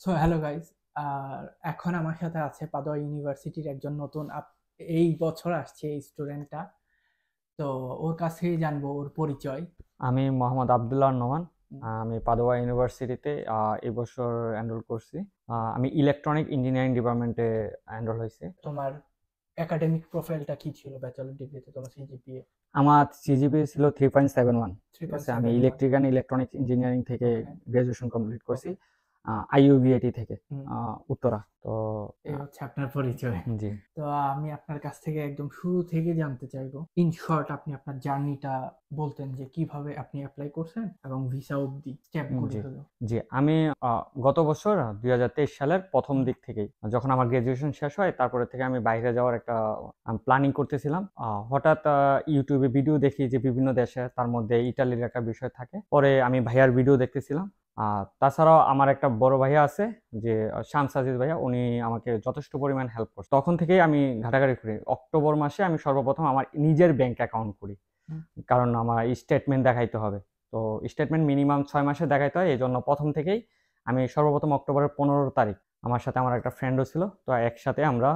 So hello guys. আর এখন আমার সাথে আছে পাদুয়া ইউনিভার্সিটির একজন নতুন এই বছর আসছে এই স্টুডেন্টটা। তো ওর কাছেই জানবো ওর পরিচয়। আমি মোহাম্মদ আবদুল্লাহ নোমান। উম, আমি পাদোয়া ইউনিভার্সিটিতে এই বছর এনরোল করছি। আমি ইলেকট্রনিক ইঞ্জিনিয়ারিং ডিপার্টমেন্টে এনরোল হয়েছি। তোমার একাডেমিক প্রোফাইলটা কি ছিল ব্যাচেলর ডিগ্রিতে? তোমার সিজিপিএ আমার সিজিপিএ ছিল 3.71। থ্রি ঠিক পয়েন্ট আছে, আমি seven one electric and electronics engineering থেকে ওকে গ্রাজুয়েশন কমপ্লিট করছি, ওকে। আইইউবিআইটি থেকে, উত্তরা। তো এই হচ্ছে আপনার পরিচয়। জি তো আমি আপনার কাছ থেকে একদম শুরু থেকে জানতে চাইবো, ইন শর্ট আপনি আপনার জার্নিটা বলতেন যে কিভাবে আপনি অ্যাপ্লাই করছেন এবং ভিসা অবধি স্টেপগুলো জি হলো। জি আমি গত বছর 2023 সালের প্রথম দিক থেকেই, যখন আমার গ্রাজুয়েশন শেষ হয়, তারপরে থেকে আমি বাইরে যাওয়ার একটা প্ল্যানিং করতেছিলাম। হঠাৎ ইউটিউবে ভিডিও দেখি যে বিভিন্ন দেশে, তার মধ্যে ইটালির একটা বিষয় থাকে। পরে আমি ভাইয়ার ভিডিও দেখতেছিলাম। তাছাড়াও আমার একটা বড় ভাইয়া আছে, যে শাম সাজিদ ভাইয়া, উনি আমাকে যথেষ্ট পরিমাণ হেল্প করছে। তখন থেকেই আমি ঘাটাঘাটি করি। অক্টোবর মাসে আমি সর্বপ্রথম আমার নিজের ব্যাংক অ্যাকাউন্ট করি, কারণ আমার স্টেটমেন্ট দেখাইতে হবে। তো স্টেটমেন্ট মিনিমাম 6 মাসে দেখাইতে হয়, এই জন্য প্রথম থেকেই আমি সর্বপ্রথম অক্টোবরের 15 তারিখ আমার সাথে আমার একটা ফ্রেন্ডও ছিল, তো একসাথে আমরা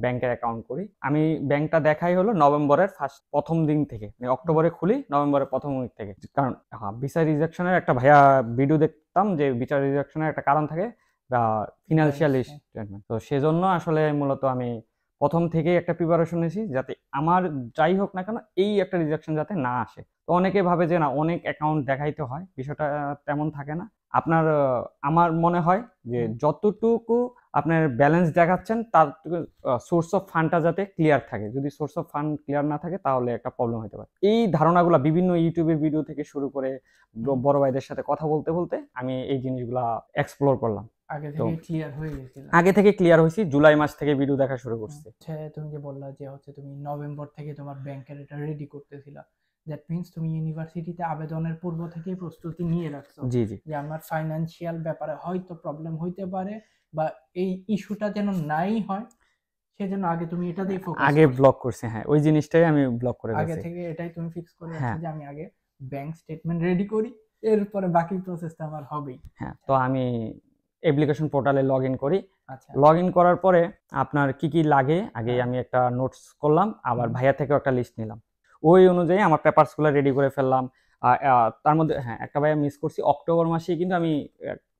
ব্যাংকের অ্যাকাউন্ট করি। আমি ব্যাংকটা দেখাই হলো নভেম্বরের প্রথম দিন থেকে, মানে অক্টোবরে খুলি নভেম্বরের প্রথম উইক থেকে। কারণ ভিসা রিজেকশনের একটা ভাইয়া ভিডিও দেখতাম যে ভিসা রিজেকশনের একটা কারণ থাকে, ফিনান্সিয়াল স্টেটমেন্ট। তো সেজন্য আসলে মূলত আমি প্রথম থেকেই একটা প্রিপারেশন নিয়েছি, যাতে আমার যাই হোক না কেন এই একটা রিজেকশন যাতে না আসে। তো অনেকে ভাবে যে না, অনেক অ্যাকাউন্ট দেখাইতে হয়, বিষয়টা তেমন থাকে না। আপনার আমার মনে হয় যে যতটুকু আপনার ব্যালেন্স দেখাচ্ছেন, তার সোর্স অফ ফান্ডটা যাতে ক্লিয়ার থাকে। যদি সোর্স অফ ফান্ড ক্লিয়ার না থাকে, তাহলে একটা প্রবলেম হতে পারে। এই ধারণাগুলো বিভিন্ন ইউটিউবের ভিডিও থেকে শুরু করে বড় ভাইদের সাথে কথা বলতে বলতে আমি এই জিনিসগুলা এক্সপ্লোর করলাম। আগে তো থেকে ক্লিয়ার হয়ে গেছিল। আগে থেকে ক্লিয়ার হয়েছি, জুলাই মাস থেকে ভিডিও দেখা শুরু করছি। হচ্ছে তুমি যে বললা যে হচ্ছে তুমি নভেম্বর থেকে তোমার ব্যাংকের এটা রেডি করতেছিলা, দ্যাট মিন্স তুমি ইউনিভার্সিটিতে আবেদনের পূর্ব থেকেই প্রস্তুতি নিয়ে রাখছো জি জি যে আমার ফাইনান্সিয়াল ব্যাপারে হয়তো প্রবলেম হইতে পারে, বা এই ইস্যুটা যেন নাই হয়, সেজন্য আগে তুমি এটাতেই ফোকাস আগে করছো। ব্লক করছি, হ্যাঁ, ওই জিনিসটাই আমি ব্লক করে আগে গেছি। থেকে এটাই তুমি ফিক্স করে রাখছো হ্যাঁ যে আমি আগে ব্যাংক স্টেটমেন্ট রেডি করি, এরপরে বাকি প্রসেসটা আমার হবেই। হ্যাঁ, তো আমি অ্যাপ্লিকেশন পোর্টালে লগ ইন করি। আচ্ছা। লগ ইন করার পরে আপনার কি কি লাগে আগে হ্যাঁ। আমি একটা নোটস করলাম, আবার হুম, ভাইয়া থেকেও একটা লিস্ট নিলাম। ওই অনুযায়ী আমার পেপারসগুলো রেডি করে ফেললাম। তার মধ্যে হ্যাঁ, একটা ভাইয়া মিস করছি, অক্টোবর মাসেই কিন্তু আমি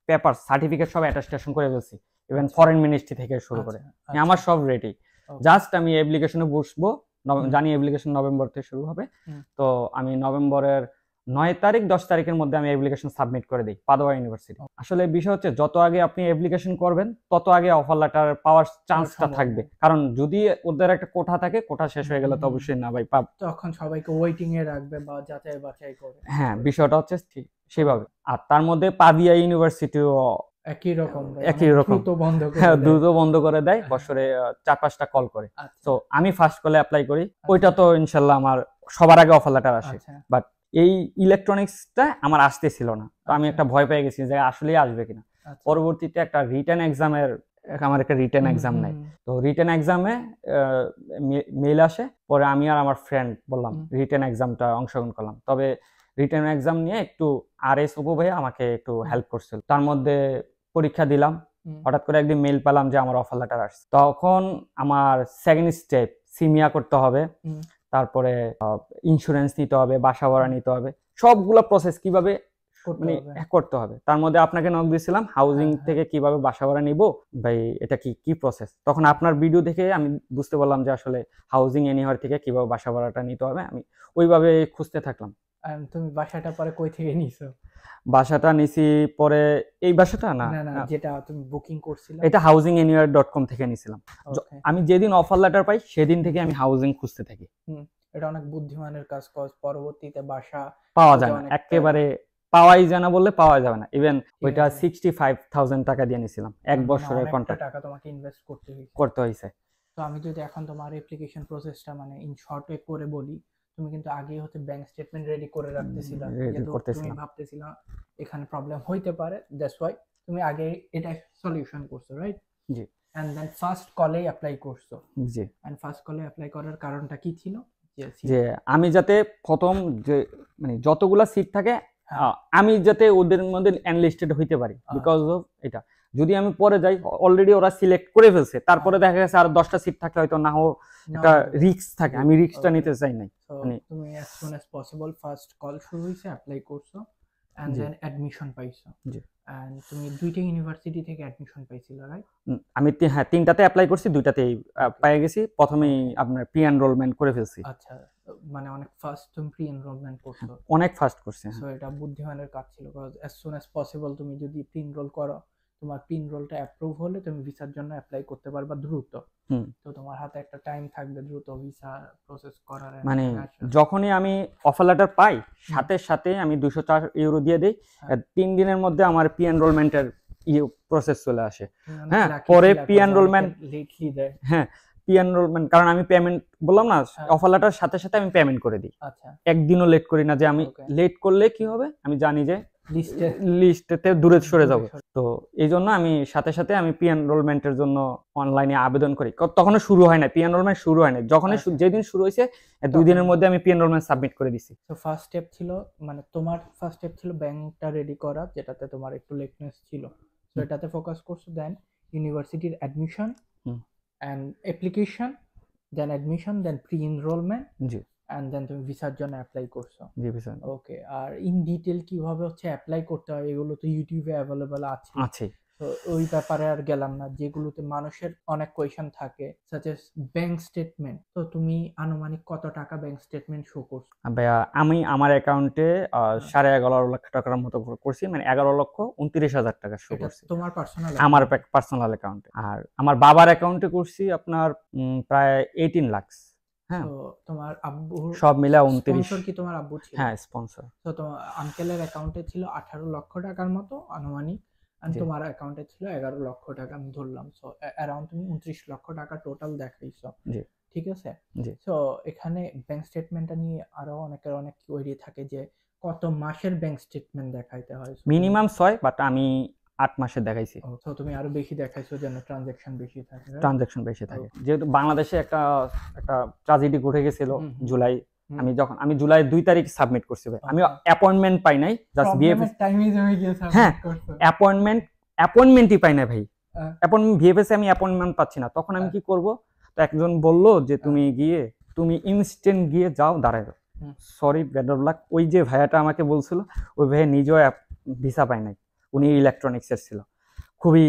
পেপার সার্টিফিকেট সব অ্যাটাস্টেশন করে ফেলছি, ইভেন আচ্ছা ফরেন মিনিস্ট্রি থেকে শুরু করে। আচ্ছা আচ্ছা। আমার সব রেডি, ওকে। জাস্ট আমি অ্যাপ্লিকেশনে বসবো। হুম জানি অ্যাপ্লিকেশন নভেম্বর থেকে শুরু হবে। হুম। তো আমি নভেম্বরের 9 তারিখ 10 তারিখের মধ্যে আমি অ্যাপ্লিকেশন সাবমিট করে দিই পাদোয়া ইউনিভার্সিটি। আসলে বিষয় হচ্ছে, যত আগে আপনি অ্যাপ্লিকেশন করবেন, তত আগে অফার লেটার পাওয়ার হওয়ার চান্সটা থাকবে। সম্ভাবনা। কারণ যদি ওদের একটা কোঠা থাকে, কোঠা শেষ হয়ে গেলে তো হুম, অবশ্যই না ভাই পাব। তখন সবাইকে ওয়েটিং এ রাখবে বা যাচাই বাছাই করে হ্যাঁ, তারপরে। বিষয়টা হচ্ছে ঠিক হুম, সেভাবে। আর তার মধ্যে পাদিয়া ইউনিভার্সিটিও একই রকম ভাই, একই অনেক রকম। দ্রুত বন্ধ করে হ্যাঁ, দেয়। দ্রুত বন্ধ করে দেয়, হ্যাঁ, বছরে 4-5টা কল করে। আচ্ছা তো আমি ফার্স্ট কলে অ্যাপ্লাই করি, ওইটা আচ্ছা তো ইনশাল্লাহ আমার সবার আগে অফার লেটার আসে। আচ্ছা বাট এই ইলেকট্রনিক্সটা আমার আসতেছিল না, তো আমি আচ্ছা একটা ভয় পেয়ে গেছি যে আসলেই আসবে কিনা। আচ্ছা। পরবর্তীতে একটা রিটেন এক্সামের, আমার একটা রিটেন হুম এক্সাম হুম নেয়। হুম তো রিটেন এক্সামে মেইল আসে। পরে আমি আর আমার ফ্রেন্ড বললাম, হুম রিটেন এক্সামটা অংশগ্রহণ করলাম। তবে রিটেন এক্সাম নিয়ে একটু আর এস অপু ভাইয়া আমাকে একটু হুম হেল্প করছিল। তার মধ্যে পরীক্ষা দিলাম। হুম হঠাৎ করে একদিন মেইল পেলাম যে আমার অফার লেটার আসছে। তখন আমার সেকেন্ড স্টেপ, সিমিয়া করতে হবে, হুম তারপরে ইন্স্যুরেন্স নিতে হবে, বাসা ভাড়া হুম, নিতে হবে, সবগুলো প্রসেস কিভাবে করতে মানে হবে। করতে হবে। তার মধ্যে আপনাকে নক দিয়েছিলাম হাউজিং হ্যাঁ হ্যাঁ। থেকে কিভাবে বাসা ভাড়া নিব, ভাই এটা কি কি প্রসেস। তখন হুম। আপনার ভিডিও দেখে আমি বুঝতে পারলাম যে আসলে হাউজিং এনিহার থেকে কিভাবে বাসা ভাড়াটা নিতে হবে। আমি ওইভাবে খুঁজতে থাকলাম। তুমি বাসাটা পরে কই থেকে নিছো? বাসাটা নিছি পরে, এই বাসাটা না, না না, যেটা তুমি বুকিং করছিলা। এটা হাউজিং এনিওয়ার ডট কম থেকে নিছিলাম। ওকে। আমি যেদিন অফার লেটার পাই, সেদিন থেকে আমি হাউজিং খুঁজতে থাকি। হুম, এটা অনেক বুদ্ধিমানের কাজ, কজ পরবর্তীতে বাসা পাওয়া খুঁজে যায় না, অনেক একেবারে পাওয়াই যায় না, বললে পাওয়া যাবে না। ইভেন ঠিক ওইটা আছে। 65,000 টাকা দিয়ে নিছিলাম, এক তার মানে বছরের অনেকটা কন্ট্রাক্ট টাকা তোমাকে ইনভেস্ট করতে হয়েছে। করতে হয়েছে। তো আমি যদি এখন তোমার অ্যাপ্লিকেশন প্রসেসটা মানে ইন শর্টে করে বলি, তুমি কিন্তু আগেই হচ্ছে ব্যাংক স্টেটমেন্ট রেডি করে রাখতেছিলা, রেডি যেহেতু তুমি করতেছিলাম। ভাবতেছিলা এখানে প্রবলেম হইতে পারে, দ্যাটস ওয়াই তুমি আগে এটা সলিউশন করছো, রাইট? জি এন্ড দেন ফার্স্ট কলেই অ্যাপ্লাই করছো। জি এন্ড ফার্স্ট কলে অ্যাপ্লাই করার কারণটা কি ছিল? যে যে আমি যাতে প্রথম যে মানে যতগুলা সিট থাকে, হ্যাঁ আমি যাতে ওদের মধ্যে এনলিস্টেড হইতে পারি বিকজ অফ এটা। যদি আমি পরে যাই, অলরেডি ওরা সিলেক্ট করে ফেলছে, তারপরে দেখা গেছে আর 10টা সিট থাকলে হয়তো না হোক, একটা রিস্ক থাকে, আমি রিস্কটা নিতে চাই নাই। মানে তুমি as soon as possible first call শুরু হইছে, অ্যাপ্লাই করছো এন্ড দেন অ্যাডমিশন পাইছো। জি। এন্ড তুমি দুইটা ইউনিভার্সিটি থেকে অ্যাডমিশন পাইছিলা, রাইট? আমি হ্যাঁ 3টাতে অ্যাপ্লাই করছি, 2টাতেই পেয়ে গেছি। প্রথমেই আপনার প্রি এনরোলমেন্ট করে ফেলছি। আচ্ছা, মানে অনেক ফার্স্ট তুমি প্রি এনরোলমেন্ট করছো। অনেক ফাস্ট করছি। সো এটা বুদ্ধিমানের কাজ ছিল, কারণ as soon as possible তুমি যদি প্রি এনরোল করো, তোমার প্রি এনরোলটা অ্যাপ্রুভ হলে তুমি ভিসার জন্য অ্যাপ্লাই করতে পারবা দ্রুত। তো তোমার হাতে একটা টাইম থাকবে দ্রুত ভিসা প্রসেস করার। মানে যখনই আমি অফার লেটার পাই, সাথে সাথে আমি 204 ইউরো দিয়ে দিই, 3 দিনের মধ্যে আমার প্রি এনরোলমেন্টের প্রসেস চলে আসে। হ্যাঁ, পরে প্রি এনরোলমেন্ট লেটলি দেয়। হ্যাঁ, প্রি এনরোলমেন্ট, কারণ আমি পেমেন্ট বললাম না, অফার লেটার সাথে সাথে আমি পেমেন্ট করে দিই। আচ্ছা, একদিনও লেট করি না, যে আমি লেট করলে কি হবে আমি জানি যে লিস্টেতে দূরে সরে যাব। তো এই জন্য আমি সাথে সাথে আমি প্রি এনরোলমেন্টের জন্য অনলাইনে আবেদন করি। তখনও শুরু হয় না, প্রি এনরোলমেন্ট শুরু হয় না, যখনই যেদিন শুরু হয়েছে 2 দিনের মধ্যে আমি প্রি এনরোলমেন্ট সাবমিট করে দিছি। তো ফার্স্ট স্টেপ ছিল, মানে তোমার ফার্স্ট স্টেপ ছিল ব্যাংকটা রেডি করা, যেটাতে তোমার একটু লেটনেস ছিল, তো এটাতে ফোকাস করছো। দেন ইউনিভার্সিটির admission and application, then admission, then pre enrollment, জি, এন্ড দেন তুমি ভিসার জন্য অ্যাপ্লাই করছো। জি ভিসা। ওকে, আর ইন ডিটেল কিভাবে হচ্ছে অ্যাপ্লাই করতে হয় এগুলো তো ইউটিউবে অ্যাভেলেবল আছে। তো ওই ব্যাপারে আর গেলাম না, যেগুলোতে মানুষের অনেক কোয়েশ্চেন থাকে, সাচ এস ব্যাংক স্টেটমেন্ট। তো তুমি আনুমানিক কত টাকা ব্যাংক স্টেটমেন্ট শো করছো? ভাইয়া আমি আমার অ্যাকাউন্টে 11.5 লাখ টাকার মতো করছি, মানে 11,29,000 টাকা শো করছি তোমার পার্সোনাল? আমার পার্সোনাল অ্যাকাউন্টে। আর আমার বাবার অ্যাকাউন্টে করছি আপনার প্রায় 18 লাখ। হ্যাঁ, তো তোমার আব্বুর সব মিলা 29। স্পন্সর কি তোমার আব্বু ছিল? হ্যাঁ, স্পন্সর। তো তোমার আঙ্কেলের অ্যাকাউন্টে ছিল 18 লক্ষ টাকার মতো আনুমানিক, আর তোমার অ্যাকাউন্টে ছিল 11 লক্ষ টাকা আমি ধরলাম। সো অ্যারাউন্ড তুমি 29 লক্ষ টাকা টোটাল দেখাইছো। জি, ঠিক আছে। জি। সো এখানে ব্যাংক স্টেটমেন্টটা নিয়ে আরো অনেকের অনেক কোয়েরি থাকে যে কত মাসের ব্যাংক স্টেটমেন্ট দেখাইতে হয়। মিনিমাম 6, বাট আমি 8 মাসে দেখাইছি। তো তুমি আরো বেশি দেখাইছো যেন ট্রানজাকশন বেশি থাকে। ট্রানজাকশন বেশি থাকে, যেহেতু বাংলাদেশে একটা ট্র্যাজেডি ঘটে গেছিল জুলাই। আমি জুলাই 2 তারিখ সাবমিট করছি ভাই। আমি অ্যাপয়েন্টমেন্ট পাই নাই, জাস্ট ভিএফএস টাইমে জমে গিয়ে সাবমিট করছো। অ্যাপয়েন্টমেন্টই পাই না ভাই। ভিএফএস আমি অ্যাপয়েন্টমেন্ট পাচ্ছি না, তখন আমি কি করব? তো একজন বলল যে তুমি ইনস্ট্যান্ট গিয়ে যাও দাঁড়ায়। Sorry, better luck. ওই যে ভাইয়াটা আমাকে বলছিল, ওই ভাইয়া নিজেও ভিসা পায় নাই, উনি ইলেকট্রনিক্সের ছিল, খুবই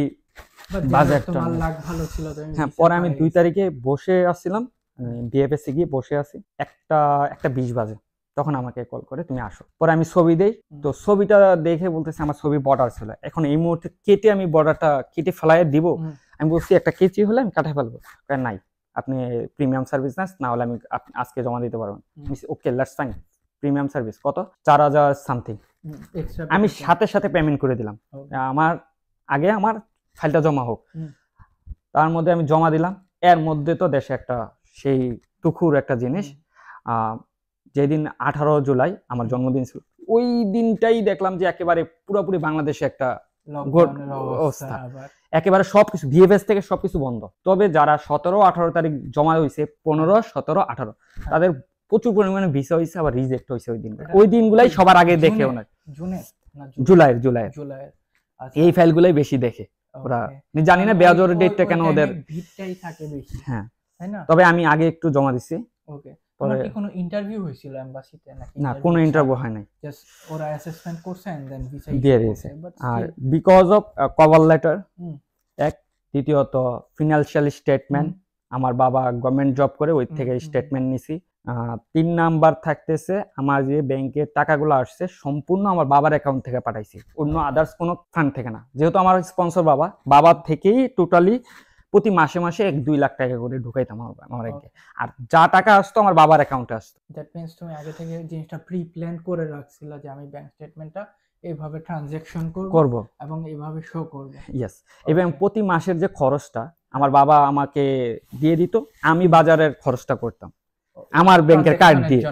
বাজে একটা। তোমার লাক ভালো ছিল। হ্যাঁ, পরে আমি 2 তারিখে বসে আসছিলাম, বিএফএসে গিয়ে বসে আছি, একটা 20 বাজে, তখন আমাকে কল করে তুমি আসো। পরে আমি ছবি দেই, তো ছবিটা দেখে বলতেছে আমার ছবি বর্ডার ছিল, এখন এই মুহূর্তে কেটে আমি বর্ডারটা কেটে ফেলাইয়ে দিব। আমি বলছি একটা কেচি হলে আমি কাটে ফেলবো। নাই, আপনি প্রিমিয়াম সার্ভিস না হলে আমি আজকে জমা দিতে পারবেন। ওকে, লেটস ফাইন। প্রিমিয়াম সার্ভিস কত? 4,000 সামথিং। আমি সাথে সাথে পেমেন্ট করে দিলাম, আমার ফাইলটা জমা হোক। তার মধ্যে আমি জমা দিলাম, এর মধ্যে তো দেশে একটা সেই তুখুর একটা জিনিস, যেদিন 18 জুলাই আমার জন্মদিন ছিল, ওই দিনটাই দেখলাম যে একেবারে পুরোপুরি বাংলাদেশে একটা অবস্থা, একেবারে সবকিছু ভিএফএস থেকে সবকিছু বন্ধ। তবে যারা 17-18 তারিখ জমা হয়েছে, 15, 17, 18, তাদের প্রচুর পরিমাণে ভিসা হয়েছে, আবার রিজেক্ট হয়েছে ওই দিনগুলাই সবার আগে দেখে। জুলাই এই ফাইলগুলাই বেশি দেখে ওরা, জানি না বেয়াজোর ডেটটা কেন ওদের ভিড়টাই থাকে বেশি। হ্যাঁ, তাই না? তবে আমি আগে একটু জমা দিছি। ওকে, তোমার কি কোনো ইন্টারভিউ হয়েছিল এমবাসিতে নাকি? না, কোনো ইন্টারভিউ হয় নাই, জাস্ট ওরা অ্যাসেসমেন্ট করছে এন্ড দেন ভিসা দিয়ে দিয়েছে। আর বিকজ অফ কভার লেটার, এক, দ্বিতীয়ত ফিনান্সিয়াল স্টেটমেন্ট, আমার বাবা গভর্নমেন্ট জব করে, ওই থেকে স্টেটমেন্ট নিছি। 3 নাম্বার থাকতেছে আমার যে ব্যাংকের টাকাগুলো আসছে সম্পূর্ণ আমার বাবার অ্যাকাউন্ট থেকে পাঠাইছি, অন্য আদার্স কোনো ফান্ড থেকে না। যেহেতু আমার স্পন্সর বাবা থেকেই টোটালি প্রতি মাসে মাসে 1-2 লাখ টাকা করে ঢুকাইতাম আমার ব্যাংকে, আর যা টাকা আসতো আমার বাবার অ্যাকাউন্টে আসতো। দ্যাট মিন্স তুমি আগে থেকে জিনিসটা প্রি প্ল্যান করে রাখছিলা যে আমি ব্যাংক স্টেটমেন্টটা এইভাবে ট্রানজাকশন করব এবং এইভাবে শো করব। ইয়েস, এবং প্রতি মাসের যে খরচটা আমার বাবা আমাকে দিয়ে দিত, আমি বাজারের খরচটা করতাম আমার ব্যাংকের কার্ড দিয়ে,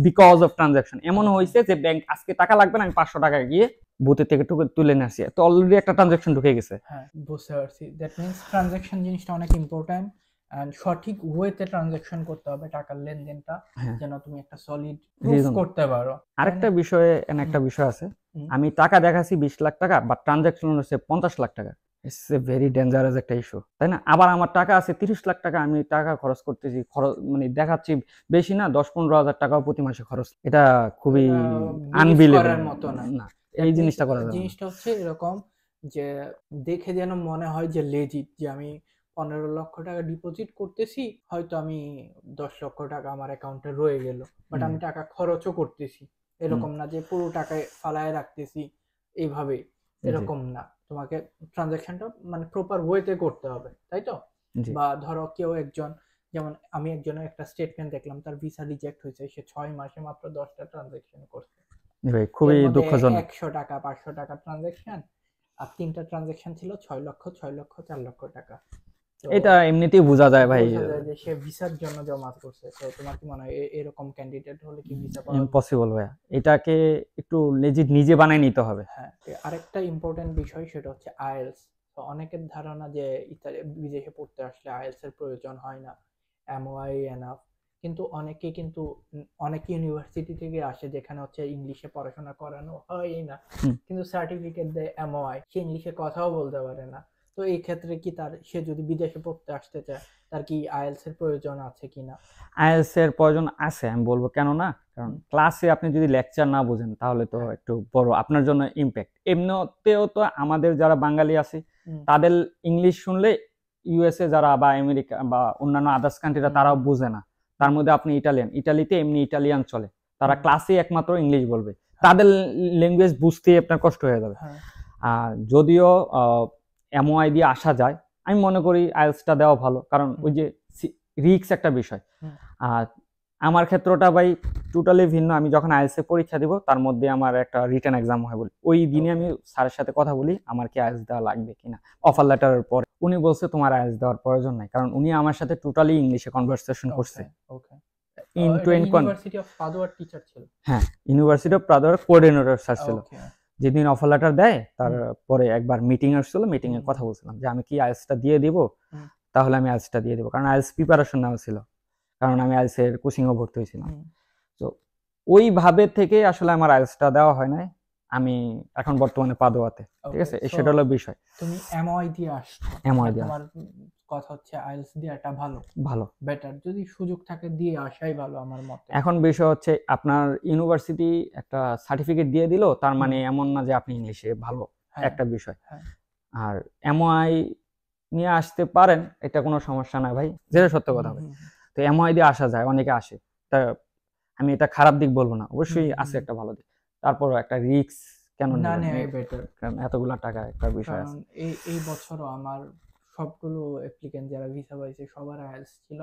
বিকজ অফ ট্রানজাকশন। এমন হয়েছে যে ব্যাংক আজকে টাকা লাগবে না, আমি 500 টাকা গিয়ে বুথের থেকে তুলে নিয়ে আসি, তো অলরেডি একটা ট্রানজাকশন ঢুকে গেছে। হ্যাঁ, বুঝতে পারছি। দ্যাট মিন্স ট্রানজাকশন জিনিসটা অনেক ইম্পর্টেন্ট, এন্ড সঠিক ওয়েতে ট্রানজাকশন করতে হবে টাকার লেনদেনটা, হ্যাঁ যেন তুমি একটা সলিড প্রুফ রিজন করতে পারো, তাই আরেকটা না? বিষয়ে একটা হুম, বিষয় আছে, হুম। আমি টাকা দেখাচ্ছি 20 লাখ টাকা বা ট্রানজাকশন হচ্ছে 50 লাখ টাকা, ইটস এ ভেরি ডেঞ্জারাস একটা ইস্যু, তাই না? আবার আমার টাকা আছে 30 লাখ টাকা, আমি টাকা খরচ করতেছি, খরচ মানে দেখাচ্ছি বেশি না, 10-15 হাজার টাকাও প্রতি মাসে খরচ, এটা খুবই এটা বিলিভ আনবিলিভেবল করার মতো না। না, এই জিনিসটা করা যাবে না। জিনিসটা হচ্ছে এরকম যে দেখে যেন মনে হয় যে লেজিট, যে আমি 15 লক্ষ টাকা ডিপোজিট করতেছি, হয়তো আমি 10 লক্ষ টাকা আমার অ্যাকাউন্টে রয়ে গেল, বাট হুম আমি টাকা খরচও করতেছি, হুম এরকম না যে পুরো টাকায় ফালায় রাখতেছি এইভাবে, জি এরকম না। তোমাকে ট্রানজাকশনটা মানে প্রপার ওয়েতে করতে হবে, তাই তো? জি বা ধরো কেউ একজন, যেমন আমি একজনের একটা স্টেটমেন্ট দেখলাম, তার ভিসা রিজেক্ট হয়েছে, সে 6 মাসে মাত্র 10টা ট্রানজাকশন করছে, জি ভাই, এর খুবই মধ্যে দুঃখজনক। 100 টাকা 500 টাকা ট্রানজাকশন, আর 3টা ট্রানজাকশন ছিল 6 লক্ষ 6 লক্ষ 4 লক্ষ টাকা। তো এটা এমনিতেই বোঝা যায় ভাই, বোঝা যায় যে সে ভিসার জন্য জমা করছে। তো তোমার কি মনে হয় এরকম ক্যান্ডিডেট হলে কি ভিসা পাওয়া? ইম্পসিবল ভাইয়া, এটাকে একটু লেজিট নিজে বানায় নিতে হবে। হ্যাঁ, আরেকটা ইম্পর্টেন্ট বিষয় সেটা হচ্ছে আইএলস। তো অনেকের ধারণা যে বিদেশে পড়তে আসলে আইএলস এর প্রয়োজন হয় না, এমওআই এনাফ। কিন্তু অনেকে কিন্তু অনেক ইউনিভার্সিটি থেকে আসে যেখানে হচ্ছে ইংলিশে পড়াশোনা করানো হয় না, হুম। কিন্তু সার্টিফিকেট দেয় এমওআই, সে ইংলিশে কথাও বলতে পারে না। তো এই ক্ষেত্রে কি সে যদি বিদেশে পড়তে আসতে চায়, তার কি আইএলস এর প্রয়োজন আছে কিনা? আইএলটিএস এর প্রয়োজন আছে, আমি বলবো কেন না, কারণ হুম, ক্লাসে আপনি যদি লেকচার না বোঝেন তাহলে তো হ্যাঁ, একটু বড় আপনার জন্য ইম্প্যাক্ট। এমনিতেও তো আমাদের যারা বাঙালি আছে হুম, তাদের ইংলিশ শুনলে ইউএসএ যারা বা আমেরিকা বা অন্যান্য আদার্স কান্ট্রিরা হুম, তারাও হুম, বোঝে না। তার মধ্যে আপনি ইটালিয়ান, ইটালিতে এমনি ইটালিয়ান চলে, তারা হুম, ক্লাসে একমাত্র ইংলিশ বলবে, হ্যাঁ, তাদের ল্যাঙ্গুয়েজ বুঝতেই আপনার কষ্ট হয়ে যাবে। হ্যাঁ, যদিও এমওআই দিয়ে আসা যায়, আমি মনে করি আইএলটিএসটা দেওয়া ভালো, কারণ হুম, ওই যে রিস্ক একটা বিষয়। হুম, আর আমার ক্ষেত্রটা ভাই টোটালি ভিন্ন। আমি যখন আইএলটিএস এর পরীক্ষা দিব তার মধ্যে আমার একটা রিটেন এক্সাম হয় বলি, ওই দিনে আমি ওকে, স্যারের সাথে কথা বলি আমার কি আইএলটিএস দেওয়া লাগবে কিনা। অফার লেটারের পরে উনি বলছে তোমার আইএলটিএস দেওয়ার প্রয়োজন নাই, কারণ উনি আমার সাথে টোটালি ইংলিশে কনভারসেশন করছে। ওকে, ওকে। ইন টু এটা এন্ড ইউনিভার্সিটি অফ পাদুয়ার টিচার ছিল? হ্যাঁ, ইউনিভার্সিটি অফ প্রাদোর কোঅর্ডিনেটর স্যার ছিল। ওকে। যেদিন অফার লেটার দেয় হুম, তারপরে একবার মিটিং আসছিল, মিটিং এ হুম, কথা বলছিলাম যে আমি কি আইএলটিএসটা দিয়ে দিব, হুম, তাহলে আমি আইএলটিএসটা দিয়ে দিব, কারণ আইএলটিএস প্রিপারেশন নেওয়া ছিল, কারণ আমি আইএলটিএস এর কোচিংও ভর্তি হয়েছিলাম। হুম। তো ওইভাবে থেকে আসলে আমার আইএলটিএসটা দেওয়া হয় নাই। আমি এখন বর্তমানে পাদোয়াতে, ঠিক ওকে, আছে, সো সেটা হলো বিষয়। তুমি এমওআই দিয়ে আসছো, এমআই আর দেওয়া তোমার কথা হচ্ছে আইএলটিএস দেওয়াটা ভালো, ভালো। বেটার। যদি সুযোগ থাকে দিয়ে আসাই ভালো আমার মতে। এখন বিষয় হচ্ছে আপনার ইউনিভার্সিটি একটা সার্টিফিকেট দিয়ে দিল, তার হুম, মানে এমন না যে আপনি ইংলিশে ভালো, হ্যাঁ, একটা বিষয়। হ্যাঁ, আর এমআই নিয়ে আসতে পারেন, এটা কোনো সমস্যা না ভাই, যেটা সত্য হুম, কথা ভাই। হুম, তো এমআই দিয়ে আসা যায়, অনেকে আসে, তা আমি এটা খারাপ দিক বলবো না, হুম, অবশ্যই আছে হুম। একটা ভালো দিক। তারপরও একটা রিস্ক কেন না নেবেন, নেওয়াই বেটার। কারণ এতগুলা টাকা একটা বিষয় কারণ আছে। এই বছরও আমার সবগুলো অ্যাপ্লিকেন্ট যারা ভিসা পাইছে সবার আইএলটিএস ছিল,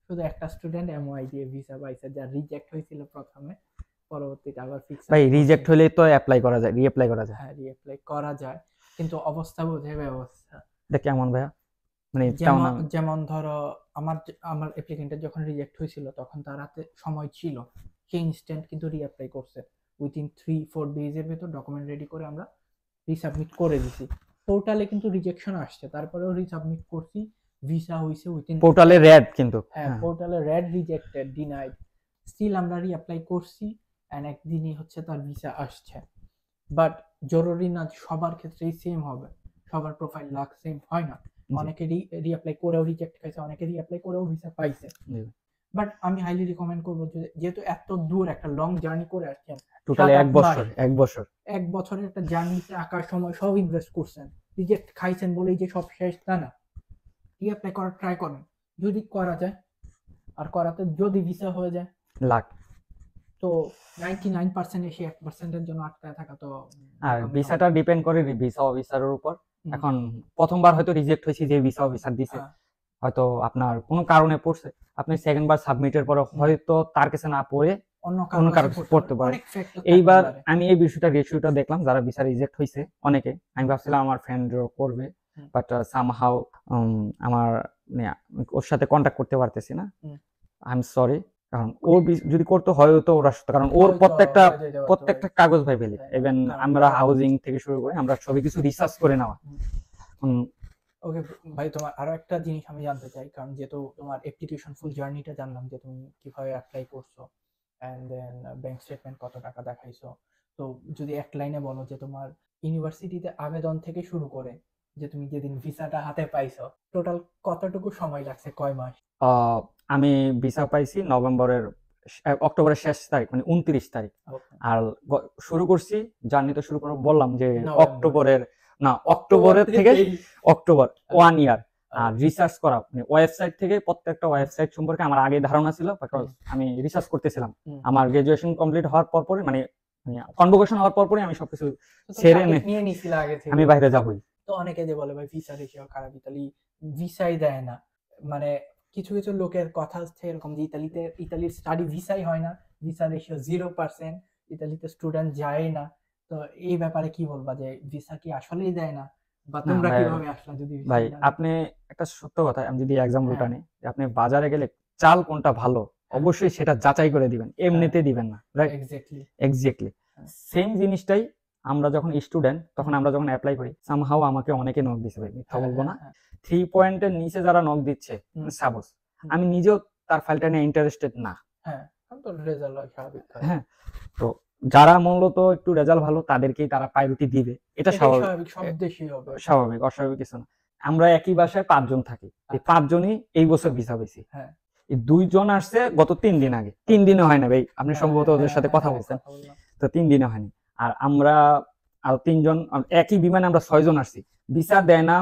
শুধু একটা স্টুডেন্ট এমওআই দিয়ে ভিসা পাইছে, যার রিজেক্ট হয়েছিল প্রথমে, পরবর্তীতে আবার ফিক্স ভাই আপ করছে। রিজেক্ট হলে তো অ্যাপ্লাই করা যায়, রিঅ্যাপ্লাই করা যায়। হ্যাঁ, রিঅ্যাপ্লাই করা যায়, কিন্তু অবস্থা বোঝে ব্যবস্থা। এটা কেমন ভাইয়া, মানে তেমন যেমন যেমন ধরো আমার অ্যাপ্লিকেন্টের যখন রিজেক্ট হয়েছিল তখন তার হাতে সময় ছিল, সে ইনস্ট্যান্ট কিন্তু রিঅ্যাপ্লাই করছে, উইথিন 3-4 ডেজ এর ভেতর ডকুমেন্ট রেডি করে আমরা রিসাবমিট করে দিছি। পোর্টালে কিন্তু রিজেকশন আসছে, তারপরেও রিসাবমিট করছি, ভিসা হইছে উইথিন। পোর্টালে রেড কিন্তু, হ্যাঁ, হ্যাঁ পোর্টালে রেড, রিজেক্টেড, ডিনাইড, স্টিল আমরা রিঅ্যাপ্লাই করছি, এন্ড একদিনই হচ্ছে তার ভিসা আসছে। বাট জরুরি না যে সবার ক্ষেত্রেই সেম হবে, সবার প্রোফাইল লাক সেম হয় না। জি অনেকে রিঅ্যাপ্লাই করেও রিজেক্ট খাইছে, অনেকে রিঅ্যাপ্লাই করেও ভিসা পাইছে। জি। বাট আমি হাইলি রিকমেন্ড করবো যে যেহেতু এত দূর একটা লং জার্নি করে আসছেন, টোটালি 7-8 এক মাস, বছর, এক বছর। 1 বছরের একটা জার্নিতে আঁকার সময় সব ইনভেস্ট করছেন, রিজেক্ট খাইছেন বলেই যে সব শেষ তা না। রিঅ্যাপ্লাই করার ট্রাই করেন, যদি করা যায়, আর করাতে যদি ভিসা হয়ে যায় লাখ। তো 99% এসে 1% এর জন্য আটকায় থাকা তো আর বোকামি হবে। ভিসাটা ডিপেন্ড করে ভিসা অফিসারের উপর। হুম, এখন প্রথমবার হয়তো রিজেক্ট হয়েছে, যে ভিসা অফিসার দিছে হ্যাঁ, হয়তো আপনার কোনো কারণে পড়ছে, আপনি সেকেন্ড বার সাবমিটের পরে হয়তো তার কাছে না পড়ে অন্য অন্য কারো কারো কাছে পড়তে পারে। অনেক ফ্যাক্টর এইবার থাকতে পারে। আমি এই বিষয়টা রেশিওটা দেখলাম, যারা ভিসা রিজেক্ট হয়েছে অনেকে, আমি ভাবছিলাম আমার ফ্রেন্ডও করবে, হুম, বাট সামহাউ আমার মানে ওর সাথে কন্ট্যাক্ট করতে পারতেছি না। হুম। আই এম সরি, কারণ ওর যদি করতে হয় তো ওর আসতো, কারণ ওর হয়তো প্রত্যেকটা হয়ে যেতে পারতো ভাই। প্রত্যেকটা কাগজ ভাই ভ্যালিড, তাই না? ইভেন কারণ আমরা হাউজিং থেকে শুরু করে আমরা সবই কিছু রিসার্চ করে নেওয়া। হুম, ওকে ভাই, তোমার আরো একটা জিনিস আমি জানতে চাই, কারণ যেহেতু তোমার অ্যাপ্লিকেশন ফুল জার্নিটা জানলাম যে তুমি কিভাবে অ্যাপ্লাই করছো, এন্ড দেন ব্যাংক স্টেটমেন্ট কত টাকা দেখাইছো। তো যদি এক লাইনে বলো যে তোমার ইউনিভার্সিটিতে আবেদন থেকে শুরু করে যে তুমি যেদিন ভিসাটা হাতে পাইছো, টোটাল কতটুকু সময় লাগছে, কয় মাস? আহ, আমি ভিসা পাইছি অক্টোবরের শেষ তারিখ, মানে 29 তারিখ। ওকে, আর শুরু করছি, জার্নি তো শুরু করবো বললাম যে নভেম্বর। অক্টোবরের থেকে অক্টোবর, আহ, 1 ইয়ার। আর আহ, রিসার্চ করা, মানে ওয়েবসাইট থেকে, প্রত্যেকটা ওয়েবসাইট সম্পর্কে আমার আগে ধারণা ছিল, বিকজ আমি রিসার্চ করতেছিলাম। হুম। আমার গ্রাজুয়েশন কমপ্লিট হওয়ার পরপরই, মানে কনভোকেশন হওয়ার পরপরই আমি সবকিছু তো তুমি ছেড়ে টার্গেট নিয়ে নিছিলে আগে থেকে? আমি বাইরে যাবই। তো অনেকে যে বলে ভাই ভিসা রেশিও খারাপ, ইতালি ভিসাই দেয় না, মানে কিছু কিছু লোকের কথা হচ্ছে এরকম যে ইতালির স্টাডি ভিসাই হয় না, ভিসা রেশিও 0%, ইতালিতে স্টুডেন্ট যায় না। তো এই ব্যাপারে কি বলবা, যে ভিসা কি আসলেই দেয় না, বা না তোমরা ভাই, কিভাবে আসলা যদি ভিসা ভাই না? আপনি একটা সত্য কথা, আমি যদি এক্সাম্পলটা হ্যাঁ, নিই, যে আপনি বাজারে গেলে চাল কোনটা ভালো হ্যাঁ, অবশ্যই সেটা যাচাই করে দিবেন, এমনিতে দিবেন না, রাইট? এক্স্যাক্টলি। এক্স্যাক্টলি হ্যাঁ, সেম জিনিসটাই আমরা যখন স্টুডেন্ট, তখন হুম, আমরা যখন অ্যাপ্লাই করি, সামহাও আমাকে অনেকে নক দিছে, ভাই মিথ্যা হ্যাঁ, বলবো হ্যাঁ, না। হ্যাঁ, 3 পয়েন্টের নিচে যারা নক দিচ্ছে, হুম, সাপোজ হুম, আমি নিজেও তার ফাইলটা নিয়ে ইন্টারেস্টেড না, হ্যাঁ, এখন তো রেজাল্ট স্বাভাবিক হয়। হ্যাঁ, তো যারা মূলত একটু রেজাল্ট ভালো তাদেরকেই তারা প্রায়োরিটি দিবে, এটা এটাই স্বাভাবিক। স্বাভাবিক, সব দেশেই হবে এটা। স্বাভাবিক, অস্বাভাবিক কিছু না। আমরা একই বাসায় 5 জন থাকি, এই আচ্ছা, 5 জনই এই বছর ভিসা পেয়েছি। হ্যাঁ, এই 2 জন আসছে গত 3 দিন আগে, 3 দিনে হয় না ভাই, আপনি হ্যাঁ, সম্ভবত হ্যাঁ, ওদের হ্যাঁ, সাথে হ্যাঁ, কথা হ্যাঁ, বলছেন, কথা বললাম। তো 3 দিনে হয়নি। আর আমরা আর 3 জন একই বিমানে আমরা 6 জন আসছি, ভিসা দেয় না।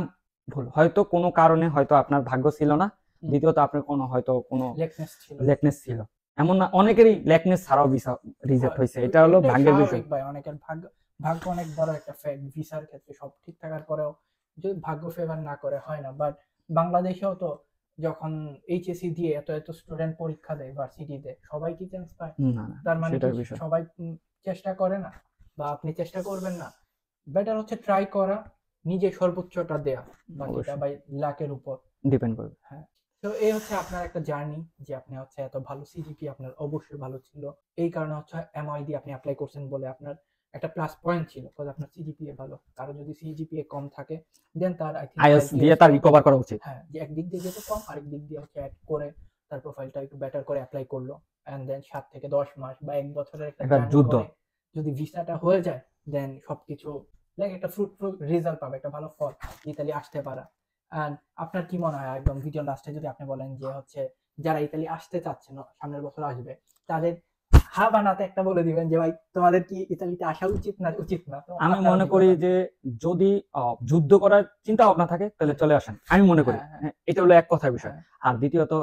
ভুল, হয়তো কোনো কারণে, হয়তো আপনার ভাগ্য ছিল না, হুম, দ্বিতীয়ত আপনার হয়তো কোনো লেকনেস ছিল। লেকনেস ছিল। এমন না, অনেকেরই লেকনেস ছাড়াও ভিসা রিজেক্ট হয়, হয়েছে, এটা হলো এটাই ভাগ্যের বিষয়। স্বাভাবিক ভাই, অনেকের ভাগ্য, ভাগ্য অনেক বড় একটা ফ্যাক্ট ভিসার ক্ষেত্রে। সব ঠিক থাকার পরেও যদি ভাগ্য ফেভার না করে হয় না। বাট বাংলাদেশেও তো যখন এইচএসসি দিয়ে এত এত স্টুডেন্ট পরীক্ষা দেয় ভার্সিটিতে, সবাই কি চান্স পায়? না না, তার মানে কি সেটার বিষয় সবাই চেষ্টা করে না? বা আপনি চেষ্টা করবেন না? বেটার হচ্ছে ট্রাই করা, নিজে সর্বোচ্চটা দেয়া, বাকিটা অবশ্যই ভাই লাকের উপর। ডিপেন্ড করবে। হ্যাঁ। তো এই হচ্ছে আপনার একটা জার্নি, যে আপনি হচ্ছে এত ভালো সিজিপি আপনার অবশ্যই ভালো ছিল। এই কারণে হচ্ছে এমআই দিয়ে আপনি অ্যাপ্লাই করছেন বলে আপনার একটা প্লাস পয়েন্ট ছিল, কারণ আপনার সিজিপিএ ভালো। কারো যদি সিজিপিএ কম থাকে, দেন তার আই থিংক আইএলটিএস দিয়ে তার রিকভার করা উচিত। হ্যাঁ, যে একদিক দিয়ে যেহেতু কম, আরেক দিক দিয়ে হচ্ছে অ্যাড করে তার প্রোফাইলটা একটু বেটার করে অ্যাপ্লাই করলো, এন্ড দেন 7 থেকে 10 মাস বা 1 বছরের একটা একটা জার্নি যুদ্ধ। করে যদি ভিসাটা হয়ে যায়, দেন সবকিছু লাইক একটা ফ্রুটফুল রেজাল্ট পাবে, একটা ভালো ফল, ইতালি আসতে পারা। এন্ড আপনার কি মনে হয়, একদম ভিডিও লাস্টে যদি আপনি বলেন যে হচ্ছে যারা ইতালি আসতে চাচ্ছে না, সামনের বছর আসবে, তাদের হা বানাতে একটা বলে দিবেন যে ভাই তোমাদের কি ইতালিতে আসা উচিত না উচিত না? তো আমি আপনার মনে করি অভিজ্ঞতা। যে যদি যুদ্ধ করার চিন্তা ভাবনা থাকে তাহলে চলে আসেন, আমি মনে করি। হ্যাঁ, হ্যাঁ, হ্যাঁ, এটা হলো এক কথার বিষয়। হ্যাঁ, আর দ্বিতীয়ত,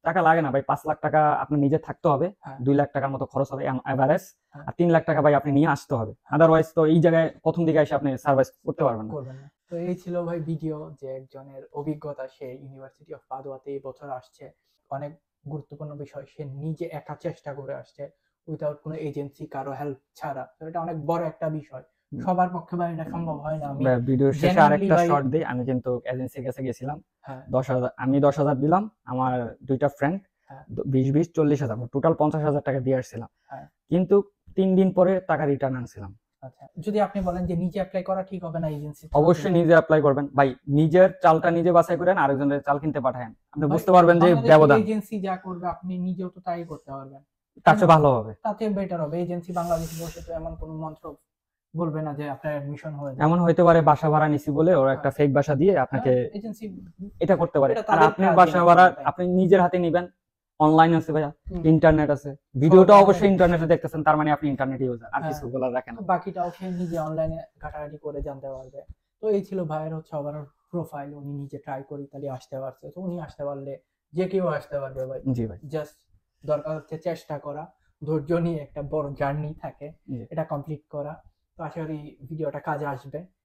টাকা লাগে না ভাই, 5 লাখ টাকা আপনি নিজে থাকতে হবে, হ্যাঁ, 2 লাখ টাকার মতো খরচ হবে এভারেজ, হ্যাঁ, আর 3 লাখ টাকা ভাই আপনি নিয়ে আসতে হবে, হ্যাঁ, আদারওয়াইজ তো এই জায়গায় প্রথম দিকে এসে আপনি সার্ভাইভ করতে পারবেন না। করবেন না। তো এই ছিল ভাই ভিডিও, যে একজনের অভিজ্ঞতা, সে ইউনিভার্সিটি অফ পাদুয়াতে এই বছর আসছে, অনেক গুরুত্বপূর্ণ বিষয়, সে নিজে একা চেষ্টা করে আসছে, উইদাউট কোনো এজেন্সি, কারো হেল্প ছাড়া। তো এটা অনেক বড় একটা বিষয়, সবার পক্ষে ভাই এটা সম্ভব হয় না। আমি ভিডিওর শেষে জেনুইনলি আরেকটা ভাই, শর্ট দিই, আমি কিন্তু এজেন্সির কাছে গেছিলাম, হ্যাঁ, 10,000, আমি 10,000 দিলাম, আমার 2টা ফ্রেন্ড হ্যাঁ, 20 40,000, টোটাল 50,000 টাকা দিয়ে আসছিলাম, হ্যাঁ, কিন্তু 3 দিন পরে টাকা রিটার্ন আনছিলাম। আচ্ছা। যদি আপনি বলেন যে নিজে অ্যাপ্লাই করা ঠিক হবে না এজেন্সি, অবশ্যই নিজে অ্যাপ্লাই করবেন ভাই, নিজের চালটা নিজে বাছাই করেন, আরেকজনের চাল কিনতে পাঠায়েন, আপনি বুঝতে পারবেন যে ব্যবধান এজেন্সি যা করবে আপনি নিজেও তো তাই করতে পারবেন, তার চেয়ে ভালো হবে। তাতে বেটার হবে। এজেন্সি বাংলাদেশে বসে তো এমন কোনো মন্ত্র বলবে না যে আপনার অ্যাডমিশন হয়ে যাবে। এমন হইতে পারে বাসা ভাড়া নিছি বলে ওরা একটা ফেক বাসা দিয়ে আপনাকে এজেন্সি এটা করতে পারে, এটা আর তাদের আপনার কাজ, বাসা এরকম ভাড়া তাই। আপনি নিজের হাতে নিবেন, অনলাইন আছে ভাইয়া, হুম, ইন্টারনেট আছে, ভিডিওটা সব অবশ্যই আছে। ইন্টারনেটে দেখতেছেন, তার মানে আপনি ইন্টারনেট ইউজার, আর হ্যাঁ, কিছু বলার রাখেন না। বাকিটাও সে নিজে অনলাইনে ঘাটাঘাটি করে জানতে পারবে। তো এই ছিল ভাইয়ের হচ্ছে ওভারঅল প্রোফাইল, উনি নিজে ট্রাই করে ইতালি আসতে পারছে। তো উনি আসতে পারলে যে কেউ আসতে পারবে ভাই। জি ভাই, জাস্ট দরকার হচ্ছে চেষ্টা করা, ধৈর্য নিয়ে একটা বড় জার্নি থাকে, জি। এটা কমপ্লিট করা। তো আশা করি ভিডিওটা কাজে আসবে।